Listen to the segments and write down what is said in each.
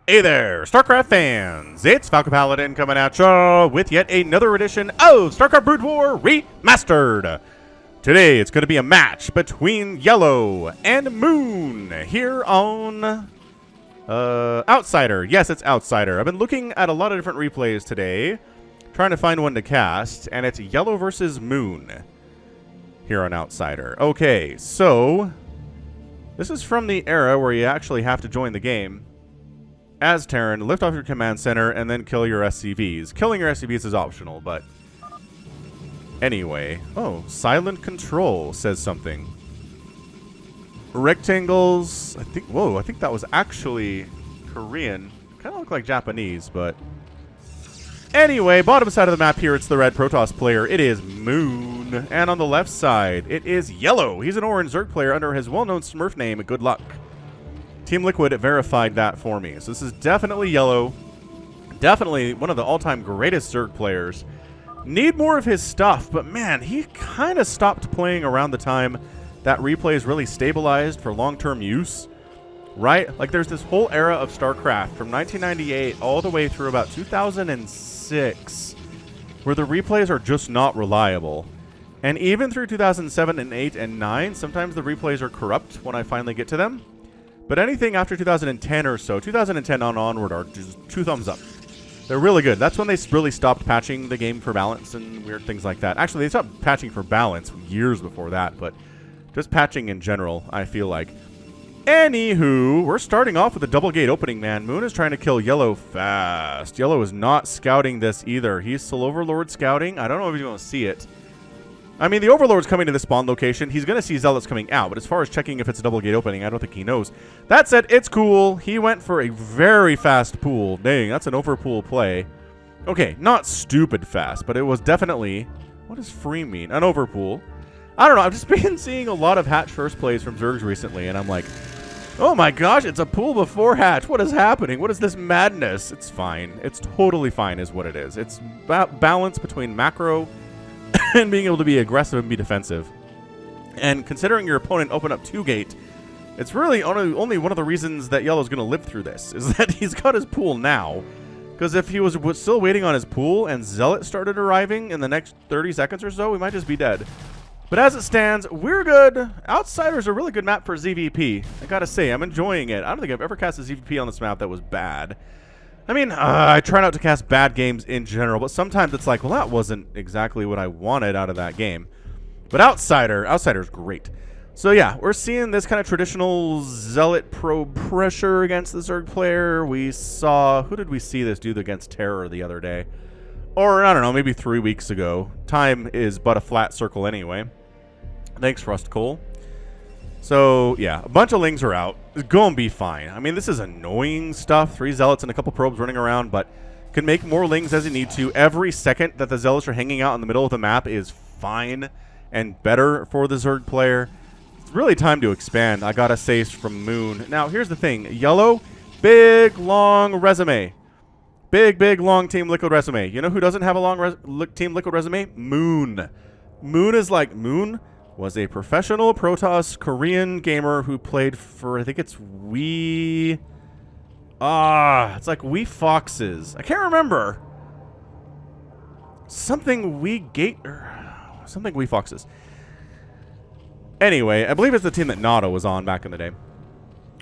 Hey there, StarCraft fans! It's Falcon Paladin coming at ya with yet another edition of StarCraft Brood War Remastered! Today, it's going to be a match between Yellow and Moon here on Outsider. Yes, it's Outsider. I've been looking at a lot of different replays today, trying to find one to cast, and it's Yellow versus Moon here on Outsider. Okay, so this is from the era where you actually have to join the game as Terran, lift off your command center, and then kill your SCVs. Killing your SCVs is optional, but anyway. Oh, silent control says something. Rectangles, I think, whoa, I think that was actually Korean. Kind of look like Japanese, but anyway, bottom side of the map here, it's the red Protoss player. It is Moon. And on the left side, it is Yellow. He's an orange Zerg player under his well-known Smurf name, Good Luck. Team Liquid verified that for me. So this is definitely Yellow. Definitely one of the all-time greatest Zerg players. Need more of his stuff, but man, he kind of stopped playing around the time that replays really stabilized for long-term use. Right? Like there's this whole era of StarCraft from 1998 all the way through about 2006 where the replays are just not reliable. And even through 2007 and 8 and 9, sometimes the replays are corrupt when I finally get to them. But anything after 2010 or so, 2010 on onward, are just 2 thumbs up. They're really good. That's when they really stopped patching the game for balance and weird things like that. Actually, they stopped patching for balance years before that, but just patching in general, I feel like. Anywho, we're starting off with a double gate opening, man. Moon is trying to kill Yellow fast. Yellow is not scouting this either. He's still Overlord scouting. I don't know if he's going to see it. I mean, the Overlord's coming to the spawn location. He's going to see Zealots coming out, but as far as checking if it's a double gate opening, I don't think he knows. That said, it's cool. He went for a very fast pool. Dang, that's an overpool play. Okay, not stupid fast, but it was definitely... What does free mean? An overpool. I don't know. I've just been seeing a lot of hatch first plays from Zergs recently, and I'm like, oh my gosh, it's a pool before hatch. What is happening? What is this madness? It's fine. It's totally fine is what it is. It's balance between macro and being able to be aggressive and be defensive. And considering your opponent opened up 2 gate, it's really only one of the reasons that Yellow's going to live through this, is that he's got his pool now. Because if he was still waiting on his pool and Zealot started arriving in the next 30 seconds or so, we might just be dead. But as it stands, we're good. Outsider's a really good map for ZVP. I gotta say, I'm enjoying it. I don't think I've ever cast a ZVP on this map that was bad. I mean, I try not to cast bad games in general, but sometimes it's like, well, that wasn't exactly what I wanted out of that game. But Outsider's great. So yeah, we're seeing this kind of traditional Zealot probe pressure against the Zerg player. We saw, who did we see this do against Terror the other day? Or, I don't know, maybe 3 weeks ago. Time is but a flat circle anyway. Thanks, Rust Cole. So, yeah, a bunch of Lings are out. It's going to be fine. I mean, this is annoying stuff. 3 Zealots and a couple probes running around, but can make more Lings as you need to. Every second that the Zealots are hanging out in the middle of the map is fine and better for the Zerg player. It's really time to expand, I gotta say, from Moon. Now, here's the thing. Yellow, big, long resume. Big, long Team Liquid resume. You know who doesn't have a long Team Liquid resume? Moon. Moon was a professional Protoss Korean gamer who played for, I think it's it's like We Foxes. I can't remember. Something We Foxes. Anyway, I believe it's the team that Nado was on back in the day.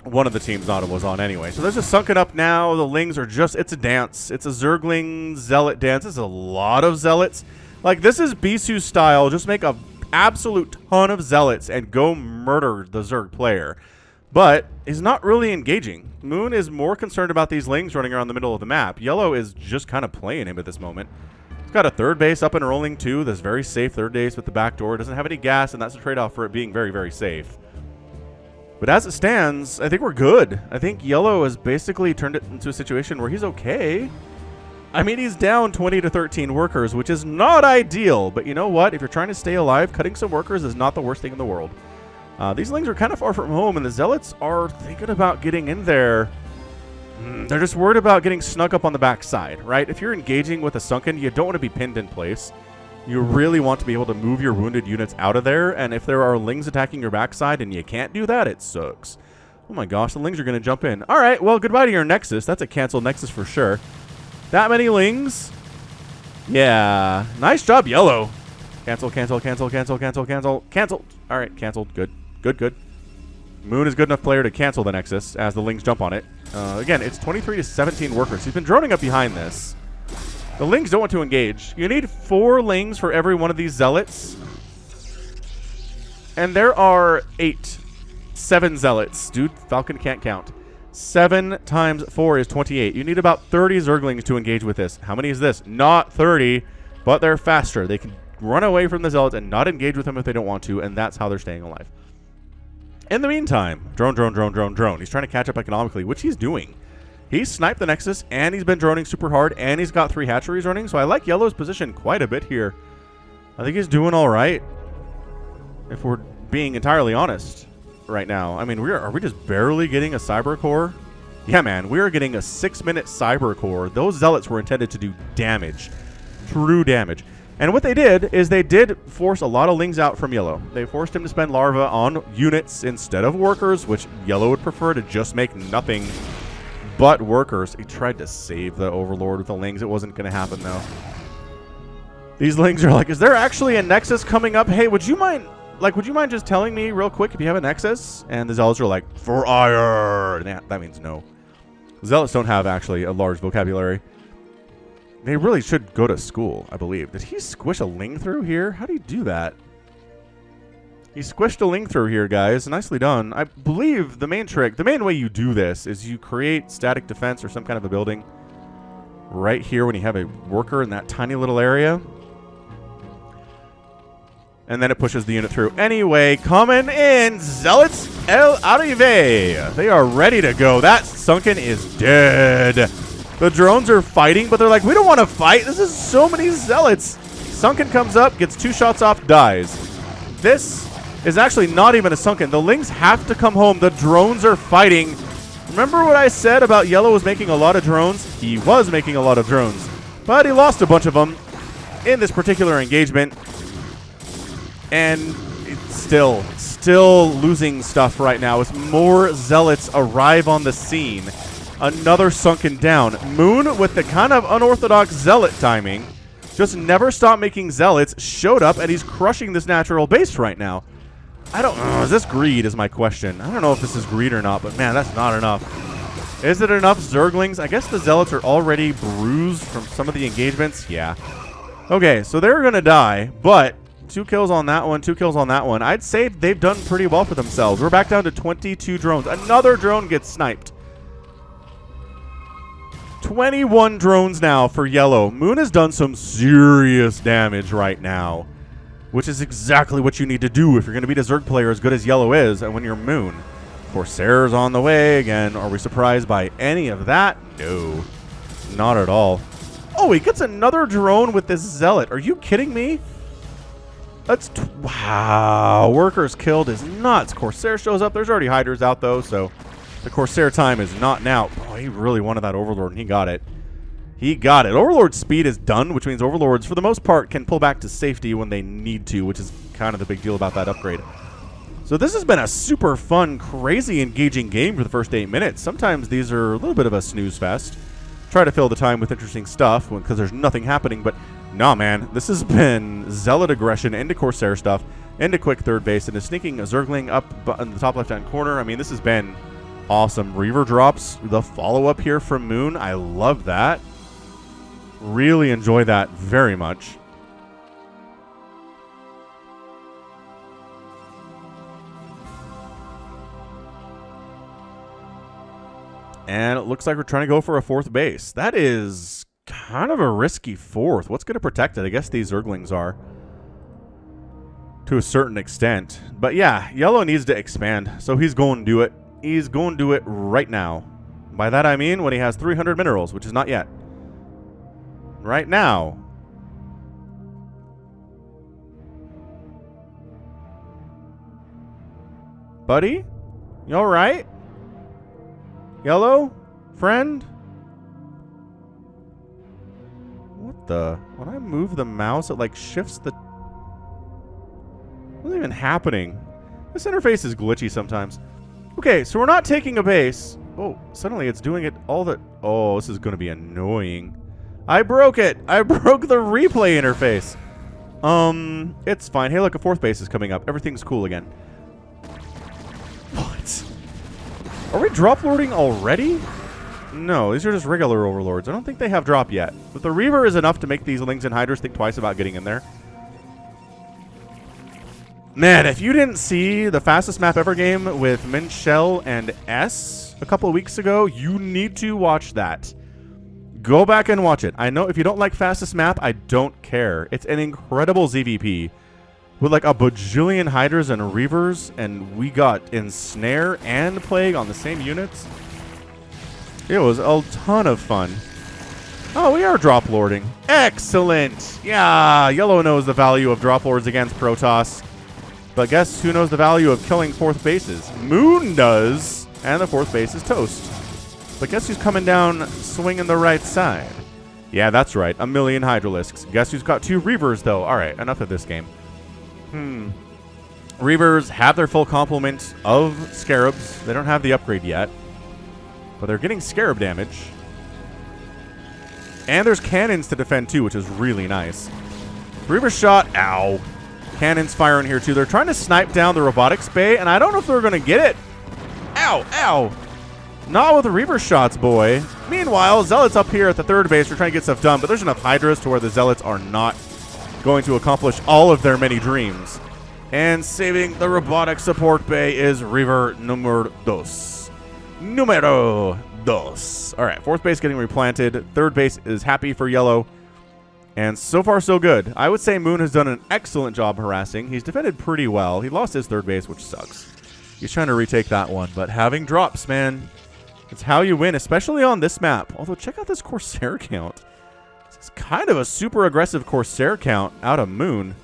One of the teams Nado was on anyway. So they're just sunken up now. The Lings are just, it's a dance. It's a Zergling Zealot dance. It's a lot of Zealots. Like, this is Bisu style. Just make a absolute ton of Zealots and go murder the Zerg player. But he's not really engaging. Moon is more concerned about these Lings running around the middle of the map. Yellow is just kind of playing him at this moment. He's got a 3rd base up and rolling too. This very safe 3rd base with the back door. Doesn't have any gas, and that's a trade-off for it being very, very safe. But as it stands, I think we're good. I think Yellow has basically turned it into a situation where he's okay. I mean, he's down 20 to 13 workers, which is not ideal. But you know what? If you're trying to stay alive, cutting some workers is not the worst thing in the world. These Lings are kind of far from home, and the Zealots are thinking about getting in there. They're just worried about getting snuck up on the backside, right? If you're engaging with a Sunken, you don't want to be pinned in place. You really want to be able to move your wounded units out of there, and if there are Lings attacking your backside and you can't do that, it sucks. Oh my gosh, the Lings are going to jump in. All right, well, goodbye to your Nexus. That's a canceled Nexus for sure. That many Lings? Yeah. Nice job, Yellow. Cancel, cancel, cancel, cancel, cancel, cancel, cancel. All right, canceled. Good, good, good. Moon is a good enough player to cancel the Nexus as the Lings jump on it. Again, it's 23 to 17 workers. He's been droning up behind this. The Lings don't want to engage. You need 4 Lings for every one of these Zealots. And there are 7 Zealots. Dude, Falcon can't count. 7 times 4 is 28. You need about 30 Zerglings to engage with this. How many is this? Not 30, but they're faster. They can run away from the Zealots and not engage with them if they don't want to, and that's how they're staying alive. In the meantime, drone, drone, drone, drone, drone. He's trying to catch up economically, which he's doing. He's sniped the Nexus, and he's been droning super hard, and he's got 3 hatcheries running, so I like Yellow's position quite a bit here. I think he's doing all right, if we're being entirely honest right now. I mean, are we just barely getting a Cyber Core? Yeah, man, we are getting a 6-minute Cyber Core. Those Zealots were intended to do damage, true damage. And what they did is they did force a lot of Lings out from Yellow. They forced him to spend larva on units instead of workers, which Yellow would prefer to just make nothing but workers. He tried to save the Overlord with the Lings. It wasn't going to happen, though. These Lings are like, is there actually a Nexus coming up? Hey, would you mind just telling me real quick if you have a Nexus? And the Zealots are like, for ire. That means no. Zealots don't have actually a large vocabulary. They really should go to school, I believe. Did he squish a Ling through here? How do you do that? He squished a Ling through here, guys. Nicely done. I believe the main trick, the main way you do this is you create static defense or some kind of a building right here when you have a worker in that tiny little area. And then it pushes the unit through. Anyway, coming in, Zealots El Arrive. They are ready to go. That Sunken is dead. The drones are fighting, but they're like, we don't want to fight. This is so many Zealots. Sunken comes up, gets 2 shots off, dies. This is actually not even a Sunken. The Lings have to come home. The drones are fighting. Remember what I said about Yellow was making a lot of drones? He was making a lot of drones, but he lost a bunch of them in this particular engagement. And it's still losing stuff right now as more Zealots arrive on the scene. Another Sunken down. Moon, with the kind of unorthodox Zealot timing, just never stopped making Zealots, showed up, and he's crushing this natural base right now. I don't know. Is this greed is my question. I don't know if this is greed or not, but man, that's not enough. Is it enough Zerglings? I guess the Zealots are already bruised from some of the engagements. Yeah. Okay, so they're going to die, but 2 kills on that one, 2 kills on that one. I'd say they've done pretty well for themselves. We're back down to 22 drones. Another drone gets sniped. 21 drones now for Yellow. Moon has done some serious damage right now, which is exactly what you need to do if you're going to beat a Zerg player as good as Yellow is, and when you're Moon. Corsair's on the way again. Are we surprised by any of that? No, not at all. Oh, he gets another drone with this Zealot. Are you kidding me? That's wow. Workers killed is nuts. Corsair shows up. There's already Hydras out, though, so the Corsair time is not now. Oh, he really wanted that Overlord, and he got it. He got it. Overlord's speed is done, which means Overlords, for the most part, can pull back to safety when they need to, which is kind of the big deal about that upgrade. So this has been a super fun, crazy engaging game for the first 8 minutes. Sometimes these are a little bit of a snooze fest. Try to fill the time with interesting stuff because there's nothing happening, but nah, man. This has been Zealot aggression into Corsair stuff, into quick third base, into sneaking a Zergling up in the top left-hand corner. I mean, this has been awesome. Reaver drops, the follow-up here from Moon. I love that. Really enjoy that very much. And it looks like we're trying to go for a 4th base. That is kind of a risky 4th. What's going to protect it? I guess these Zerglings are, to a certain extent. But yeah, Yellow needs to expand, so he's going to do it. He's going to do it right now. By that I mean when he has 300 minerals, which is not yet. Right now. Buddy? You alright? Yellow? Friend? What the? When I move the mouse, it like shifts the... What's even happening? This interface is glitchy sometimes. Okay, so we're not taking a base. Oh, suddenly it's doing it all the... Oh, this is going to be annoying. I broke it. I broke the replay interface. It's fine. Hey, look, a 4th base is coming up. Everything's cool again. What? Are we drop lording already? No, these are just regular overlords. I don't think they have drop yet. But the Reaver is enough to make these Lings and Hydras think twice about getting in there. Man, if you didn't see the fastest map ever game with Minshell and S a couple of weeks ago, you need to watch that. Go back and watch it. I know if you don't like fastest map, I don't care. It's an incredible ZVP with like a bajillion Hydras and Reavers, and we got Ensnare and Plague on the same units. It was a ton of fun. Oh, we are drop lording. Excellent. Yeah, yellow knows the value of drop lords against Protoss. But guess who knows the value of killing 4th bases? Moon does, and the 4th base is toast. But guess who's coming down swinging the right side? Yeah, that's right, a million Hydralisks. Guess who's got 2 Reavers, though? All right, enough of this game. Reavers have their full complement of Scarabs. They don't have the upgrade yet, but they're getting Scarab damage. And there's cannons to defend, too, which is really nice. Reaver shot. Ow. Cannons firing here, too. They're trying to snipe down the robotics bay, and I don't know if they're going to get it. Ow, ow. Not with the Reaver shots, boy. Meanwhile, Zealots up here at the 3rd base are trying to get stuff done, but there's enough Hydras to where the Zealots are not going to accomplish all of their many dreams. And saving the robotic support bay is Reaver numero dos. Numero dos. All right, 4th base getting replanted. 3rd base is happy for yellow. And so far, so good. I would say Moon has done an excellent job harassing. He's defended pretty well. He lost his 3rd base, which sucks. He's trying to retake that one. But having drops, man, it's how you win, especially on this map. Although, check out this Corsair count. It's kind of a super aggressive Corsair count out of Moon.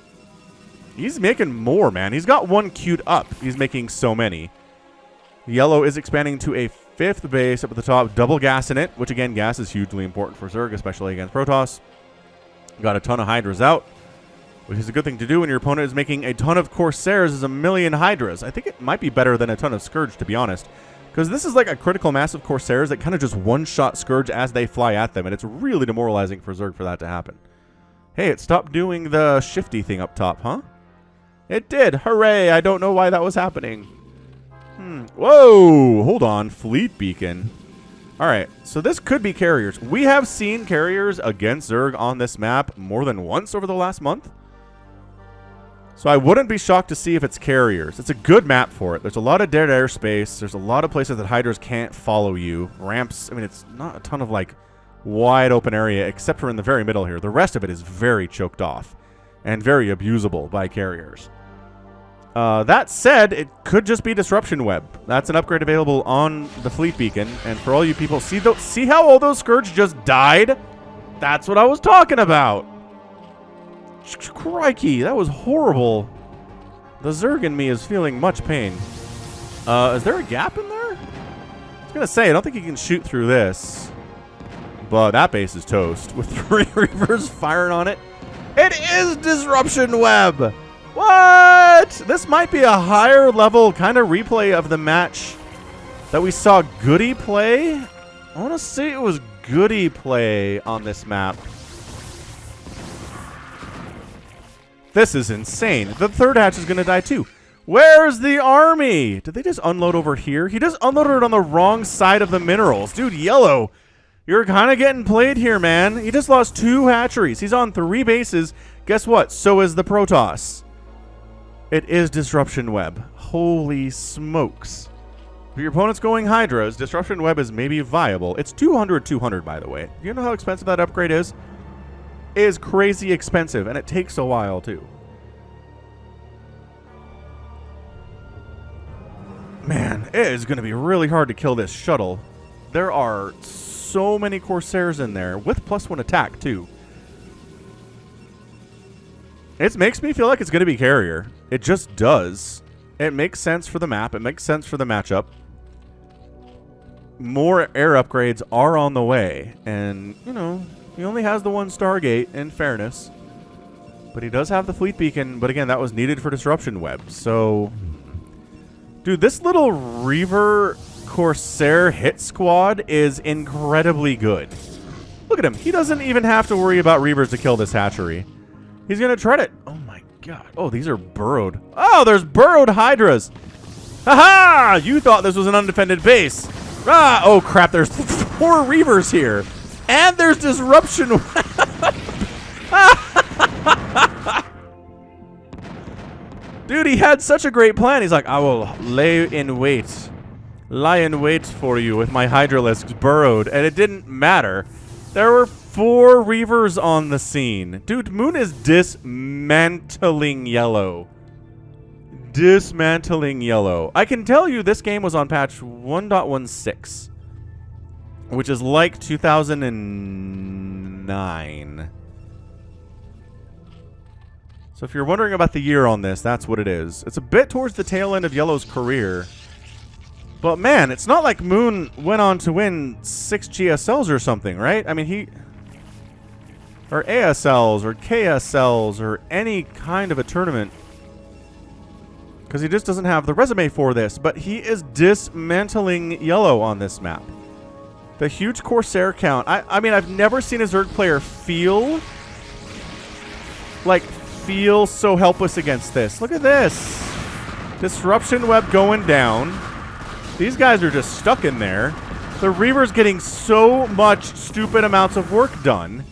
He's making more, man. He's got 1 queued up. He's making so many. Yellow is expanding to a 5th base up at the top. Double gas in it, which, again, gas is hugely important for Zerg, especially against Protoss. Got a ton of Hydras out, which is a good thing to do when your opponent is making a ton of Corsairs as a million Hydras. I think it might be better than a ton of Scourge, to be honest, because this is like a critical mass of Corsairs that kind of just one-shot Scourge as they fly at them, and it's really demoralizing for Zerg for that to happen. Hey, it stopped doing the shifty thing up top, huh? It did. Hooray! I don't know why that was happening. Whoa! Hold on. Fleet Beacon. Alright, so this could be carriers. We have seen carriers against Zerg on this map more than once over the last month. So I wouldn't be shocked to see if it's carriers. It's a good map for it. There's a lot of dead airspace. There's a lot of places that Hydras can't follow you. Ramps, I mean, it's not a ton of, like, wide open area, except for in the very middle here. The rest of it is very choked off and very abusable by carriers. That said, it could just be Disruption Web. That's an upgrade available on the Fleet Beacon. And for all you people, see how all those Scourge just died? That's what I was talking about. Crikey, that was horrible. The Zerg in me is feeling much pain. Is there a gap in there? I was going to say, I don't think you can shoot through this. But that base is toast. With 3 Reavers firing on it. It is Disruption Web! What? This might be a higher level kind of replay of the match that we saw Goody play. I want to say it was Goody play on this map. This is insane. The 3rd hatch is going to die too. Where's the army? Did they just unload over here? He just unloaded it on the wrong side of the minerals. Dude, yellow, you're kind of getting played here, man. He just lost 2 hatcheries. He's on 3 bases. Guess what? So is the Protoss. It is Disruption Web. Holy smokes. If your opponent's going Hydras, Disruption Web is maybe viable. It's 200, by the way. You know how expensive that upgrade is? It is crazy expensive, and it takes a while, too. Man, it is going to be really hard to kill this shuttle. There are so many Corsairs in there, with +1 attack, too. It makes me feel like it's going to be carrier. It just does. It makes sense for the map. It makes sense for the matchup. More air upgrades are on the way. And, you know, he only has the 1 Stargate, in fairness. But he does have the Fleet Beacon. But again, that was needed for Disruption Web. So, Dude, this little Reaver Corsair hit squad is incredibly good. Look at him. He doesn't even have to worry about Reavers to kill this hatchery. He's going to tread it. Oh, my God. Oh, these are burrowed. Oh, there's burrowed Hydras. Ha-ha! You thought this was an undefended base. Ah, oh, crap. There's 4 Reavers here. And there's disruption. Dude, he had such a great plan. He's like, I will lie in wait for you with my Hydralisks burrowed. And it didn't matter. There were 4 Reavers on the scene. Dude, Moon is dismantling yellow. Dismantling yellow. I can tell you this game was on patch 1.16. Which is like 2009. So if you're wondering about the year on this, that's what it is. It's a bit towards the tail end of Yellow's career. But man, it's not like Moon went on to win 6 GSLs or something, right? I mean, or ASLs or KSLs or any kind of a tournament. Because he just doesn't have the resume for this. But he is dismantling Yellow on this map. The huge Corsair count. I mean, I've never seen a Zerg player feel so helpless against this. Look at this. Disruption web going down. These guys are just stuck in there. The Reaver's getting so much stupid amounts of work done.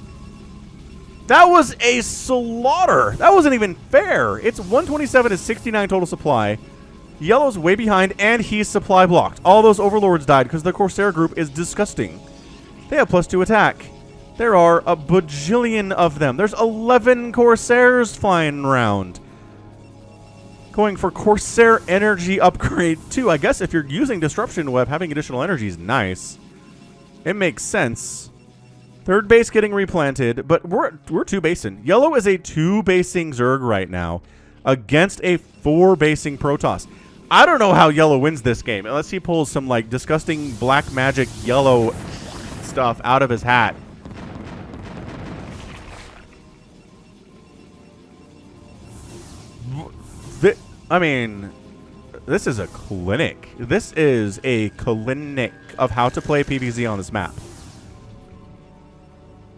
That was a slaughter. That wasn't even fair. It's 127 to 69 total supply. Yellow's way behind, and he's supply blocked. All those Overlords died because the Corsair group is disgusting. They have +2 attack. There are a bajillion of them. There's 11 Corsairs flying around. Going for Corsair energy upgrade, too. I guess if you're using Disruption Web, having additional energy is nice. It makes sense. Third base getting replanted, but we're 2-basing. Yellow is a 2-basing Zerg right now against a 4-basing Protoss. I don't know how Yellow wins this game unless he pulls some like disgusting black magic yellow stuff out of his hat. I mean, this is a clinic. This is a clinic of how to play PvZ on this map.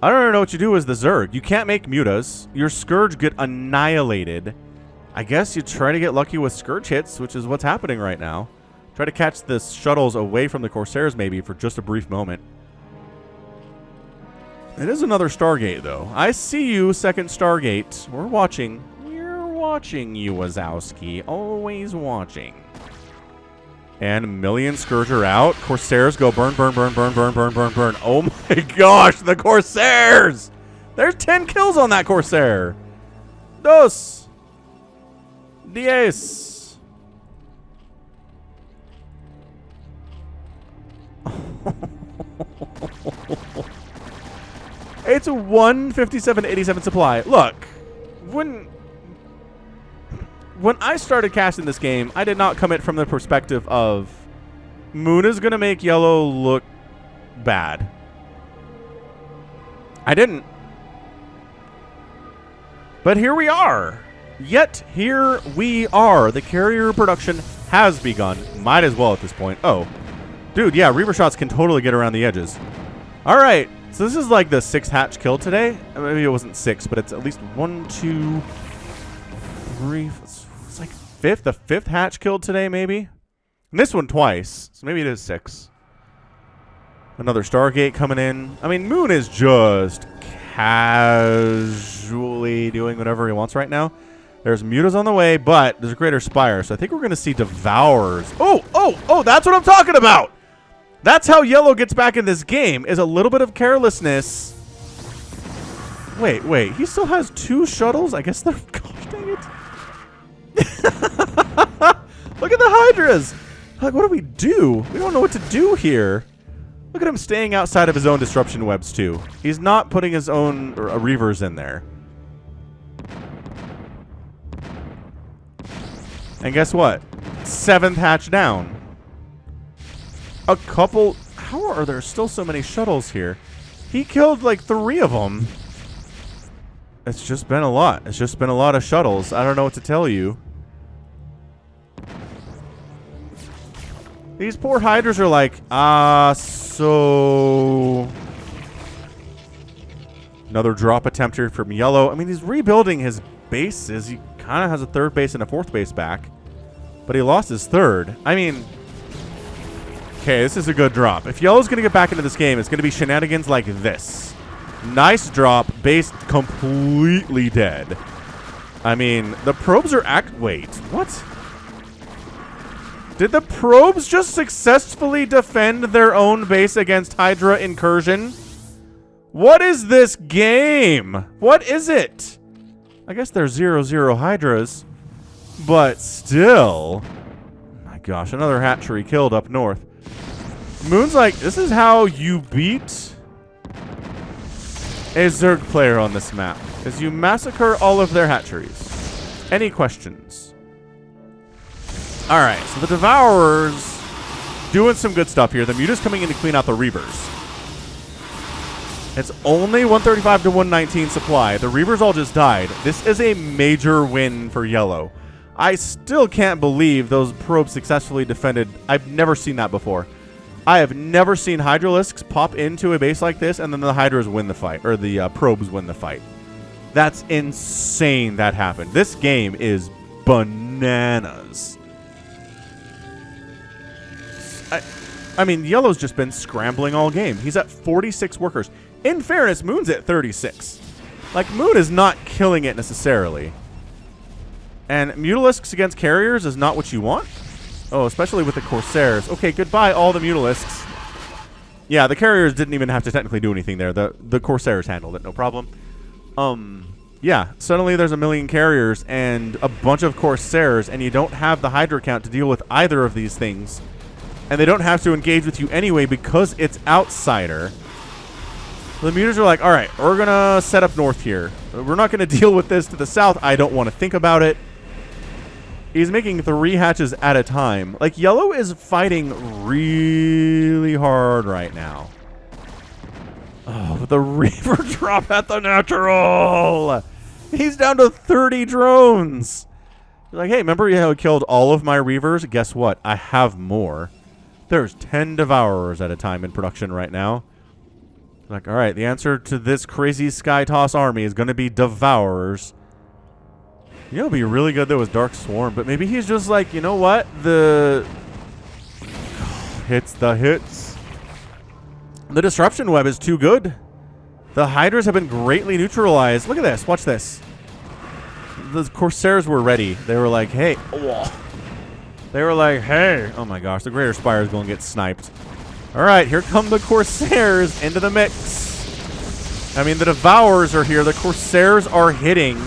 I don't know what you do as the Zerg. You can't make mutas. Your Scourge get annihilated. I guess you try to get lucky with Scourge hits, which is what's happening right now. Try to catch the shuttles away from the Corsairs maybe for just a brief moment. It is another Stargate, though. I see you, second Stargate. We're watching. We're watching you, Wazowski. Always watching. And a million Scourge are out. Corsairs go burn, burn, burn, burn, burn, burn, burn, burn. Oh my gosh, the Corsairs! There's 10 kills on that Corsair. Dos. Diez. It's a 157.87 supply. Look, when I started casting this game, I did not come at it from the perspective of Moon is going to make Yellow look bad. I didn't. But here we are. Yet here we are. The carrier production has begun. Might as well at this point. Oh. Dude, yeah, Reaver shots can totally get around the edges. All right. So this is like the 6th hatch kill today. Maybe it wasn't 6, but it's at least 1, 2, 3. It's like 5th. The 5th hatch killed today, maybe. And this one twice. So maybe it is 6. Another Stargate coming in. I mean, Moon is just casually doing whatever he wants right now. There's mutas on the way, but there's a greater spire. So I think we're going to see Devourers. Oh, that's what I'm talking about. That's how Yellow gets back in this game, is a little bit of carelessness. Wait. He still has 2 shuttles? I guess they're... Gosh, dang it. Look at the Hydras. Like, what do we do? We don't know what to do here. Look at him staying outside of his own disruption webs, too. He's not putting his own Reavers in there. And guess what? 7th hatch down. A couple... How are there still so many shuttles here? He killed like 3 of them. It's just been a lot. It's just been a lot of shuttles. I don't know what to tell you. These poor Hydras are like, so... Another drop attempt here from Yellow. I mean, he's rebuilding his bases. He kind of has a third base and a fourth base back. But he lost his third. I mean... Okay, this is a good drop. If Yellow's going to get back into this game, it's going to be shenanigans like this. Nice drop. Base completely dead. I mean, the probes are Wait, what? Did the probes just successfully defend their own base against Hydra incursion? What is this game? What is it? I guess they're 0-0 Hydras. But still. Oh my gosh, another hatchery killed up north. Moon's like, this is how you beat a Zerg player on this map. Is you massacre all of their hatcheries. Any questions? Alright, so the Devourers doing some good stuff here. The Muta's coming in to clean out the Reavers. It's only 135 to 119 supply. The Reavers all just died. This is a major win for Yellow. I still can't believe those probes successfully defended. I've never seen that before. I have never seen Hydralisks pop into a base like this and then the Hydras win the fight, or the probes win the fight. That's insane that happened. This game is bananas. I mean, Yellow's just been scrambling all game. He's at 46 workers. In fairness, Moon's at 36. Like, Moon is not killing it necessarily. And Mutalisks against Carriers is not what you want. Oh, especially with the Corsairs. Okay, goodbye, all the Mutalisks. Yeah, the Carriers didn't even have to technically do anything there. The Corsairs handled it, no problem. Yeah, suddenly there's a million Carriers and a bunch of Corsairs, and you don't have the Hydra count to deal with either of these things. And they don't have to engage with you anyway because it's Outsider. The Mutas are like, all right, we're going to set up north here. We're not going to deal with this to the south. I don't want to think about it. He's making 3 hatches at a time. Like, Yellow is fighting really hard right now. Oh, but the Reaver drop at the natural. He's down to 30 drones. He's like, hey, remember how I killed all of my Reavers? Guess what? I have more. There's 10 Devourers at a time in production right now. Like, all right, the answer to this crazy Sky Toss army is going to be Devourers. You know, it'd be really good though with Dark Swarm, but maybe he's just like, you know what? The hits. The Disruption Web is too good. The Hydras have been greatly neutralized. Look at this. Watch this. The Corsairs were ready. They were like, hey. They were like, hey. Oh my gosh, the Greater Spire is going to get sniped. All right, here come the Corsairs into the mix. I mean, the Devourers are here. The Corsairs are hitting.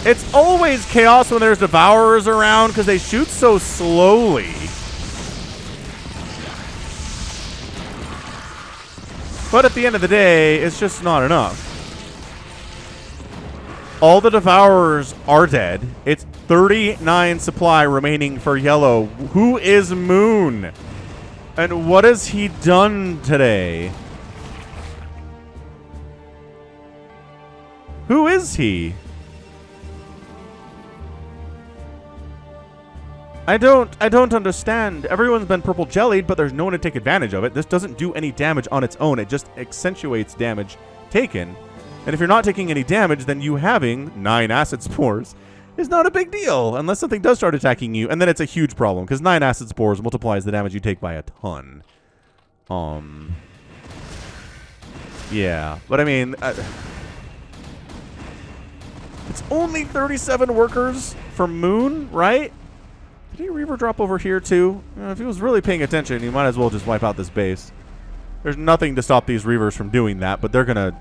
It's always chaos when there's Devourers around because they shoot so slowly. But at the end of the day, it's just not enough. All the Devourers are dead. It's 39 supply remaining for Yellow. Who is Moon? And what has he done today? Who is he? I don't understand. Everyone's been purple jellied, but there's no one to take advantage of it. This doesn't do any damage on its own. It just accentuates damage taken. And if you're not taking any damage, then you having 9 acid spores is not a big deal unless something does start attacking you, and then it's a huge problem because 9 acid spores multiplies the damage you take by a ton. Yeah, but I mean, it's only 37 workers for Moon, right? Did he Reaver drop over here too? If he was really paying attention, he might as well just wipe out this base. There's nothing to stop these Reavers from doing that, but they're gonna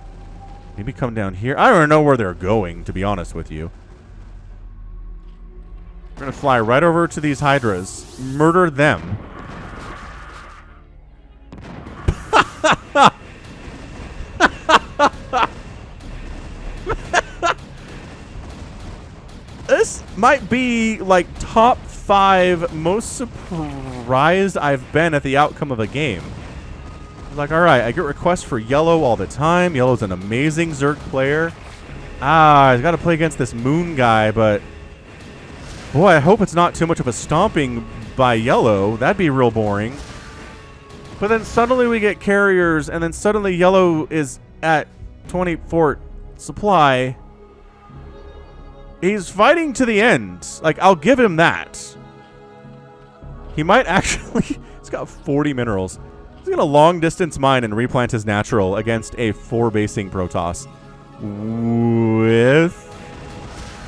maybe come down here. I don't know where they're going, to be honest with you. We're gonna fly right over to these Hydras, murder them. This might be like top 5 most surprised I've been at the outcome of a game. Like, all right, I get requests for Yellow all the time. Yellow's an amazing Zerg player. He's got to play against this Moon guy, but boy, I hope it's not too much of a stomping by yellow. That'd be real boring. But then suddenly we get carriers, and then suddenly yellow is at 24 supply. He's fighting to the end. Like, I'll give him that. He might actually... He's got 40 minerals. He's going to long distance mine and replant his natural against a 4-basing Protoss with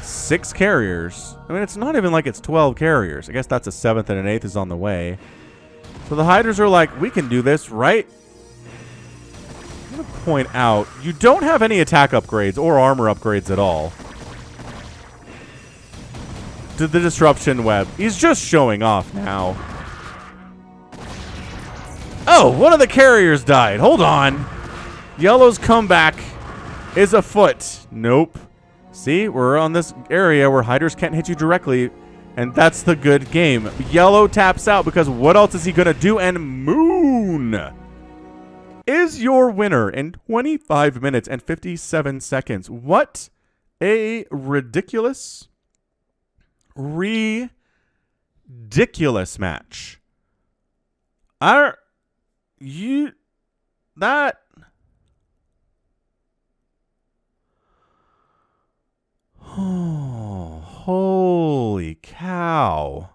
6 carriers. I mean, it's not even like it's 12 carriers. I guess that's a 7th and an 8th is on the way. So the Hydras are like, we can do this, right? I'm going to point out, you don't have any attack upgrades or armor upgrades at all. To the disruption web. He's just showing off now. Oh, one of the carriers died. Hold on. Yellow's comeback is afoot. Nope. See, we're on this area where Hydras can't hit you directly, and that's the good game. Yellow taps out because what else is he going to do? And Moon is your winner in 25 minutes and 57 seconds. What a ridiculous match. Oh, holy cow.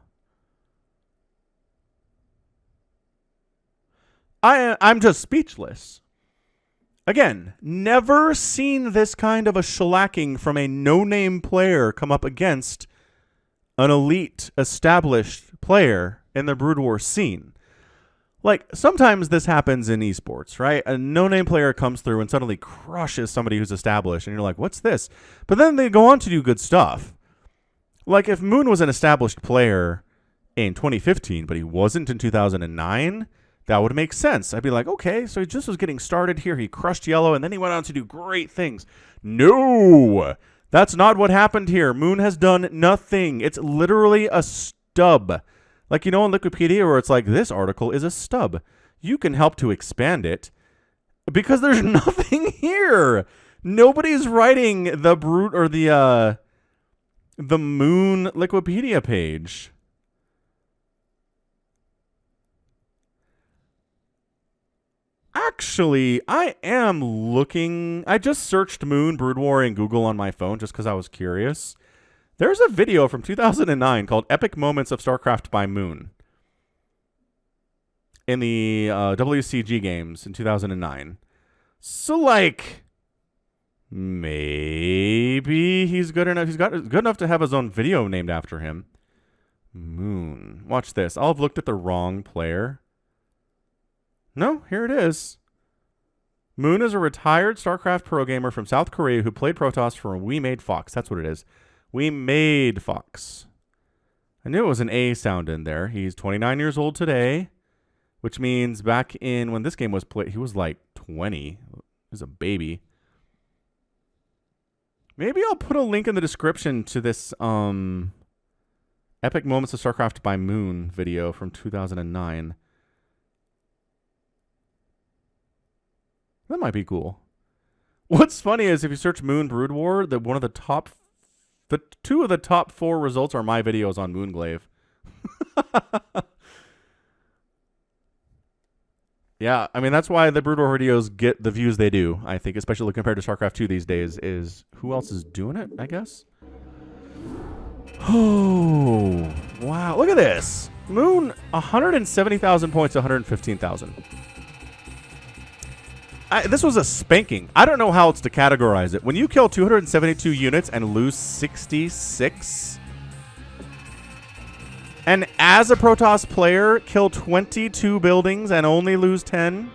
I'm just speechless. Again, never seen this kind of a shellacking from a no-name player come up against an elite, established player in the Brood War scene. Like, sometimes this happens in esports, right? A no-name player comes through and suddenly crushes somebody who's established, and you're like, what's this? But then they go on to do good stuff. Like, if Moon was an established player in 2015, but he wasn't in 2009, that would make sense. I'd be like, okay, so he just was getting started here. He crushed yellow, and then he went on to do great things. No! That's not what happened here. Moon has done nothing. It's literally a stub. Like, you know, in Wikipedia where it's like, this article is a stub. You can help to expand it because there's nothing here. Nobody's writing the Brute or the Moon Wikipedia page. Actually, I am looking. I just searched Moon Brood War in Google on my phone just because I was curious. There's a video from 2009 called Epic Moments of StarCraft by Moon in the WCG games in 2009. So, like, maybe he's good enough. He's got good enough to have his own video named after him. Moon. Watch this. I'll have looked at the wrong player. No, here it is. Moon is a retired StarCraft pro gamer from South Korea who played Protoss for We Made Fox. That's what it is. We Made Fox. I knew it was an A sound in there. He's 29 years old today, which means back in when this game was played, he was like 20. He was a baby. Maybe I'll put a link in the description to this Epic Moments of StarCraft by Moon video from 2009. That might be cool. What's funny is if you search Moon Brood War, two of the top 4 results are my videos on Moonglaive. Yeah, I mean, that's why the Brood War videos get the views they do, I think, especially compared to StarCraft 2 these days, is who else is doing it, I guess? Oh, wow. Look at this. Moon, 170,000 points to 115,000. This was a spanking. I don't know how else to categorize it. When you kill 272 units and lose 66, and as a Protoss player, kill 22 buildings and only lose 10,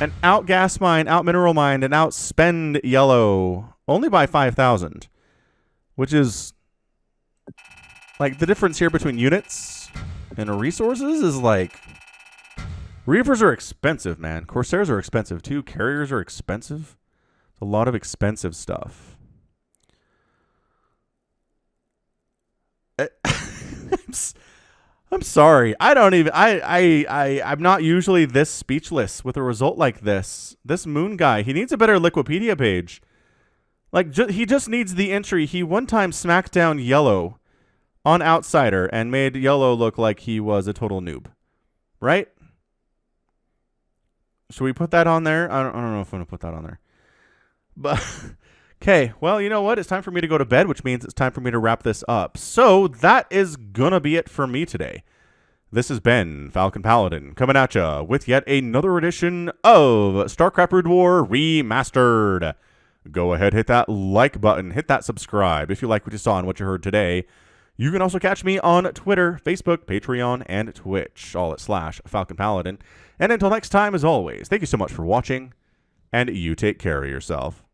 and out-gas mine, out-mineral mine, and outspend yellow only by 5,000, which is, like, the difference here between units and resources is, like... Reavers are expensive, man. Corsairs are expensive, too. Carriers are expensive. It's a lot of expensive stuff. I'm sorry. I don't even... I'm not usually this speechless with a result like this. This Moon guy, he needs a better Wikipedia page. Like, he just needs the entry. He one time smacked down yellow on Outsider and made Yellow look like he was a total noob. Right? Should we put that on there? I don't know if I'm going to put that on there. But, okay, well, you know what? It's time for me to go to bed, which means it's time for me to wrap this up. So that is going to be it for me today. This has been Falcon Paladin coming at ya with yet another edition of StarCraft Brood War Remastered. Go ahead, hit that like button, hit that subscribe if you like what you saw and what you heard today. You can also catch me on Twitter, Facebook, Patreon, and Twitch, all at /Falcon Paladin. And until next time, as always, thank you so much for watching, and you take care of yourself.